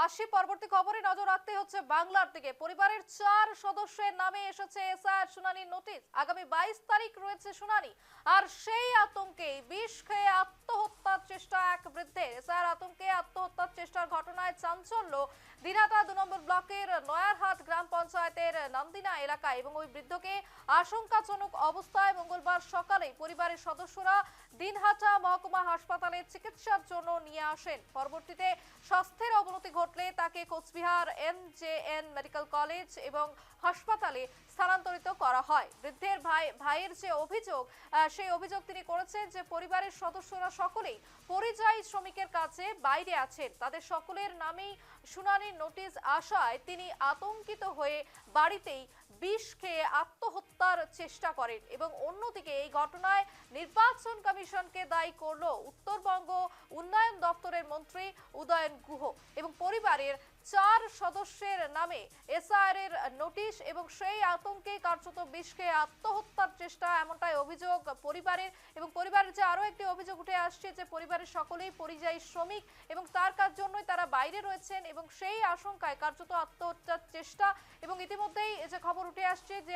আসি পরবর্তী খবরে নজর রাখতে হচ্ছে বাংলার দিকে। পরিবারের 4 সদস্যের নামে এসেছে এসআইআর শুনানির নোটিশ। আগামী 22 তারিখ রয়েছে শুনানি। আর সেই আতঙ্কে বিষ খেয়ে আত্মহত্যার চেষ্টা এক বৃদ্ধের। এসআইআর আতঙ্কে আত্মহত্যার চেষ্টার ঘটনায় চাঞ্চল্য দিনহাটা 2 নম্বর ব্লকের নয়ারহাট গ্রাম পঞ্চায়েতের নান্দিনা এলাকায় এবং ওই বৃদ্ধকে আশঙ্কাজনক অবস্থায় মঙ্গলবার সকালে পরিবারের সদস্যরা দিনহাটা মহকুমা হাসপাতালে চিকিৎসার জন্য নিয়ে আসেন। পরবর্তীতে স্বাস্থ্যের অবনতি ঘটলে তাকে কোচবিহার এমজেএন মেডিকেল কলেজ এবং হাসপাতালে স্থানান্তরিত করা হয়। বৃদ্ধের ভাইয়ের যে অভিযোগ, সেই অভিযোগ তিনি করেছেন যে পরিবারের সদস্যরা সকলেই পরিযায়ী শ্রমিকের কাছে বাইরে আছেন। তাদের সকলের নামেই শুনানির নোটিশ আসায় তিনি আতঙ্কিত হয়ে বাড়িতেই বিষ খেয়ে আত্মহত্যার চেষ্টা করেন এবং অন্যদিকে এই ঘটনায় নির্বাচন কমিশনকে দায়ী করল উত্তরবঙ্গ উন্নয়ন দপ্তরের মন্ত্রী উদয়ন গুহ এবং পরিবারের 4 সদস্যের নামে এসআইআর এর নোটিশ এবং সেই আতঙ্কে কার্যত বিষ খেয়ে আত্মহত্যার চেষ্টা, এমনটাই অভিযোগ পরিবারের। এবং পরিবারের যে আরো একটি অভিযোগ উঠে আসছে যে পরিবারের সকলেই পরিযায়ী শ্রমিক এবং তার কাজ জন্যই তারা বাইরে রয়েছেন এবং সেই আশঙ্কায় কার্যত আত্মহত্যার চেষ্টা। এবং ইতিমধ্যেই যে খবর উঠে আসছে যে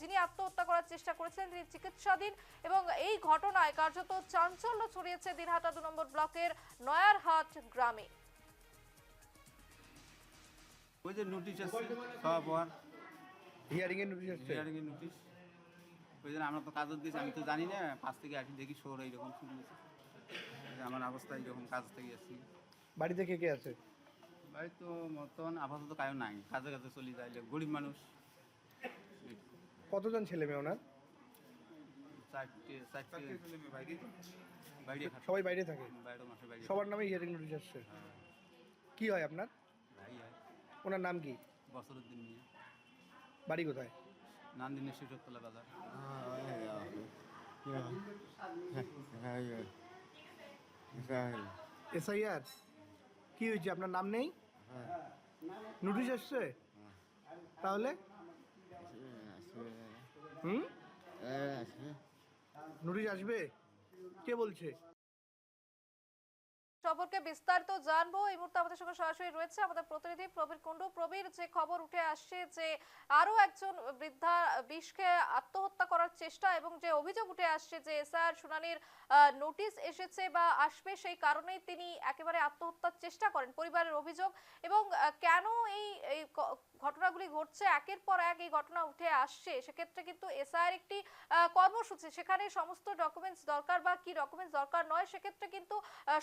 যিনি আত্মহত্যা করার চেষ্টা করেছেন তিনি চিকিৎসাধীন এবং এই ঘটনায় কার্যত চাঞ্চল্য ছড়িয়েছে দিনহাটা 2 নম্বর ব্লকের নয়ারহাট গ্রামে। ওই যে নোটিশ আসছে সব হওয়ার হিয়ারিং এর নোটিশ আসছে। হিয়ারিং এর নোটিশ, ওই জন্য আমরা তো কাজ দিয়েছি, আমি তো জানি না, পাশ থেকে আসি দেখি শোর এইরকম শুরু হয়েছে। আমার অবস্থা এইরকম, কাজ থেকে আসছি। বাড়িতে কে কে আছে? বাড়ি তো বর্তমান আপাতত কায়ও নাই, কাজে কাজে চলে যায়, গরিব মানুষ। কতজন ছেলে মেয়ে ওনার? চারটে ছেলে মেয়ে বাইরে থাকে। সবাই বাইরে থাকে? বাইরে মাসে বাইরে। সবার নামে হিয়ারিং নোটিশ আসছে। হ্যাঁ। কি হয় আপনার? ভাই হয়। ওনার নাম কি? বছরউদ্দিন নিয়ে। বাড়ি কোথায়? নান্দিনের শিশরতলা বাজার। এসআইআর কি হয়েছে? আপনার নাম নেই? নোটিশ আসছে তাহলে? হুম, নোটিশ আসবে কে বলছে? সম্পর্কে বিস্তারিত জানবো। এই মুহূর্তে আমাদের সঙ্গে সরাসরি রয়েছে আমাদের প্রতিনিধি প্রবীর কুণ্ডু। প্রবীর, যে খবর উঠে আসছে যে আরো একজন বৃদ্ধা বিষ খেয়ে আত্মহত্যা করার চেষ্টা এবং যে অভিযোগ উঠে আসছে যে এসআইআর শুনানির নোটিশ এসেছে বা আসবে, সেই কারণেই তিনি একেবারে আত্মহত্যার চেষ্টা করেন, পরিবারের অভিযোগ। এবং কেন এই এই ঘটনাগুলি ঘটছে, একের পর এক এই ঘটনা উঠে আসছে, সেক্ষেত্রে কিন্তু এসআইআর একটি কর্মসূচি, সেখানে সমস্ত ডকুমেন্টস দরকার বা কি ডকুমেন্টস দরকার নয়, সেক্ষেত্রে কিন্তু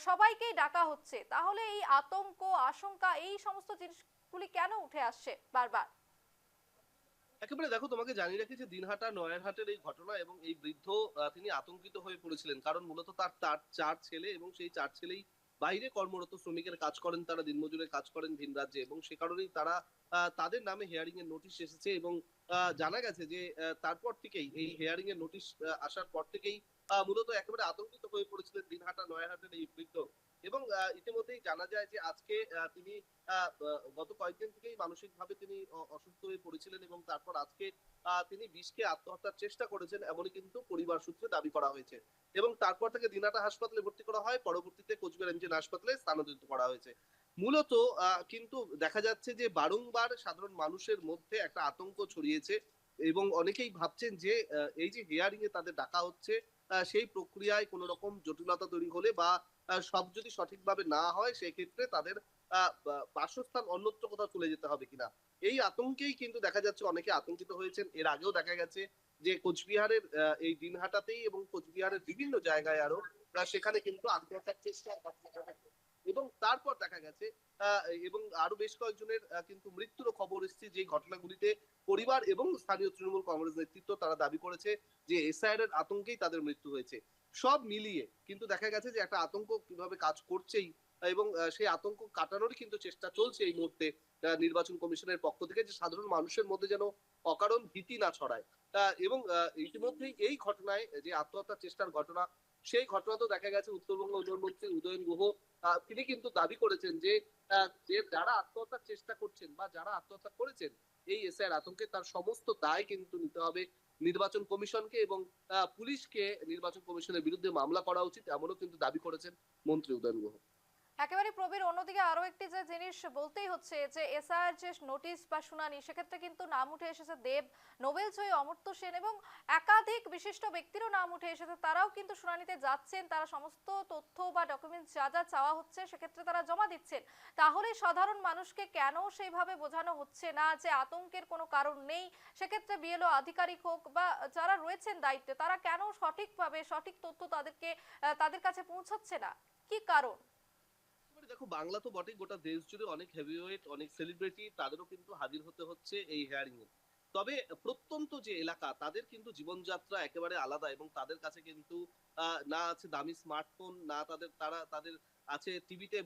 সবাইকেই ডাকা হচ্ছে। তাহলে এই আতঙ্ক, আশঙ্কা, এই সমস্ত জিনিসগুলি কেন উঠে আসছে বারবার? একেবারে দেখো, তোমাকে জানিয়ে রাখি যে দিনহাটা নয়ারহাটের এই ঘটনা এবং এই বৃদ্ধ তিনি আতঙ্কিত হয়ে পড়েছিলেন, কারণ মূলত তার তার 4 ছেলে এবং সেই 4 ছেলেই বাইরে কর্মরত শ্রমিকের কাজ করেন, তারা দিনমজুরের কাজ করেন ভিন রাজ্যে, এবং সে কারণেই তারা তাদের নামে হিয়ারিং এর নোটিশ এসেছে। এবং জানা গেছে যে তারপর থেকেই এই হিয়ারিং এর নোটিশ আসার পর থেকেই মূলত একেবারে আতঙ্কিত হয়ে পড়েছিলেন দিনহাটা নয়ারহাটের এই বৃদ্ধ। এবং ইতিমধ্যেই জানা যায় যে আজকে তিনি গত কয়েকদিন থেকেই মানসিকভাবে তিনি অসুস্থ হয়ে পড়েছিলেন এবং তারপর আজকে তিনি বিষ খেয়ে আত্মহত্যার চেষ্টা করেছেন, এমনই কিন্তু পরিবার সূত্রে দাবি করা হয়েছে। এবং তারপর থেকে দিনহাটা হাসপাতালে ভর্তি করা হয়, পরবর্তীতে কোচবিহার এমজেএন হাসপাতালে স্থানান্তরিত করা হয়েছে। মূলত কিন্তু দেখা যাচ্ছে যে বারংবার সাধারণ মানুষের মধ্যে একটা আতঙ্ক ছড়িয়েছে এবং অনেকেই ভাবছেন যে এই যে হিয়ারিং এ তাদের ডাকা হচ্ছে, সেই প্রক্রিয়ায় কোনো রকম জটিলতা তৈরি হলে বা সব যদি সঠিকভাবে না হয়, সেক্ষেত্রে তাদের বাসস্থান অন্যত্র কোথাও চলে যেতে হবে কিনা, এই আতঙ্কেই কিন্তু দেখা যাচ্ছে অনেকে আতঙ্কিত হয়েছেন। এর আগেও দেখা গেছে যে কোচবিহারের এই দিনহাটাতেই এবং কোচবিহারের বিভিন্ন জায়গায় আরো সেখানে কিন্তু আত্মহত্যার চেষ্টা এবং তারপর দেখা গেছে এবং আরো বেশ কয়েকজনের কিন্তু মৃত্যুরও খবর এসেছে, যে ঘটনাগুলিতে পরিবার এবং স্থানীয় তৃণমূল কংগ্রেস নেতৃত্ব তারা দাবি করেছে যে এসআইআর এর আতঙ্কেই তাদের মৃত্যু হয়েছে। সব মিলিয়ে কিন্তু দেখা গেছে যে একটা আতঙ্ক কিভাবে কাজ করছেই এবং সেই আতঙ্ক কাটানোর কিন্তু চেষ্টা চলছে এই মুহূর্তে নির্বাচন কমিশনের পক্ষ থেকে, যে সাধারণ মানুষের মধ্যে যেন অকারণ ভীতি না ছড়ায়। এবং ইতিমধ্যেই এই ঘটনায় যে আত্মহত্যার চেষ্টার ঘটনা, সেই ঘটনা তো দেখা গেছে উত্তরবঙ্গ উন্নয়ন মন্ত্রী উদয়ন গুহ তিনি কিন্তু দাবি করেছেন যে যারা আত্মহত্যার চেষ্টা করছেন বা যারা আত্মহত্যা করেছেন এই এসআইআর আতঙ্কে, তার সমস্ত দায় কিন্তু নিতে হবে নির্বাচন কমিশনকে এবং পুলিশকে নির্বাচন কমিশনের বিরুদ্ধে মামলা করা উচিত, এমনও কিন্তু দাবি করেছেন মন্ত্রী উদয়ন গুহ। একেবারে প্রবীর, অন্যদিকে আরো একটি যে জিনিস বলতেই হচ্ছে যে এসআর যে নোটিশ বা শুনানি, সেক্ষেত্রে কিন্তু নাম উঠে এসেছে দেব, নোবেল জয়ী অমর্ত্য সেন এবং একাধিক বিশিষ্ট ব্যক্তিরও নাম উঠে এসেছে। তারাও কিন্তু শুনানিতে যাচ্ছেন, তারা সমস্ত তথ্য বা ডকুমেন্টস যা যা চাওয়া হচ্ছে সেক্ষেত্রে তারা জমা দিচ্ছেন। তাহলে সাধারণ মানুষকে কেন সেইভাবে বোঝানো হচ্ছে না যে আতঙ্কের কোনো কারণ নেই? সেক্ষেত্রে বিএলও আধিকারিক হোক বা যারা রয়েছেন দায়িত্বে, তারা কেন সঠিকভাবে সঠিক তথ্য তাদের কাছে পৌঁছাচ্ছে না? কি কারণ? এবারে দেখো, বাংলা তো বটেই, গোটা দেশ জুড়ে অনেক হেভিওয়েট, অনেক সেলিব্রিটি, তাদেরও কিন্তু হাজির হতে হচ্ছে এই হিয়ারিং এ। তবে প্রত্যন্ত যে এলাকা, তাদের কিন্তু জীবনযাত্রা একেবারে আলাদা এবং তাদের কাছে কিন্তু না আছে দামি স্মার্টফোন, না তাদের আছে টিভিতে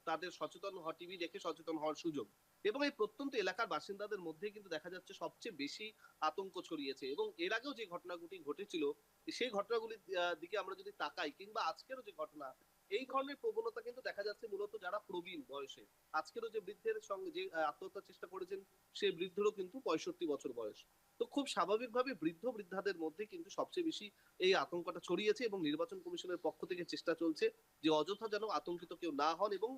তাদের সচেতন হওয়া, টিভি দেখে সচেতন হওয়ার সুযোগ। এবং এই প্রত্যন্ত এলাকার বাসিন্দাদের মধ্যে কিন্তু দেখা যাচ্ছে সবচেয়ে বেশি আতঙ্ক ছড়িয়েছে। এবং এর আগেও যে ঘটনাগুলি ঘটেছিল, সেই ঘটনাগুলির দিকে আমরা যদি তাকাই, কিংবা আজকেরও যে ঘটনা, এই ধরনের প্রবণতা কিন্তু দেখা যাচ্ছে মূলত যারা প্রবীণ বয়সে। আজকেরও যে বৃদ্ধের সঙ্গে যে আত্মহত্যার চেষ্টা করেছেন, সেই বৃদ্ধেরও কিন্তু 65 বছর বয়স। তো খুব স্বাভাবিকভাবে বৃদ্ধদের মধ্যে কিন্তু সবচেয়ে বেশি এই আতঙ্কটা ছড়িয়েছে এবং নির্বাচন কমিশনের পক্ষ থেকে চেষ্টা চলছে যে অযথা যেন আতঙ্কিত কেউ না হন এবং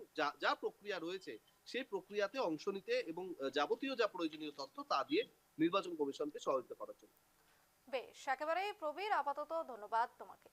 যা প্রক্রিয়া রয়েছে সেই প্রক্রিয়াতে অংশ নিতে এবং যাবতীয় যা প্রয়োজনীয় তথ্য তা দিয়ে নির্বাচন কমিশনকে সহযোগিতা করার জন্য। বেশ, একেবারেই প্রবীর, আপাতত ধন্যবাদ তোমাকে।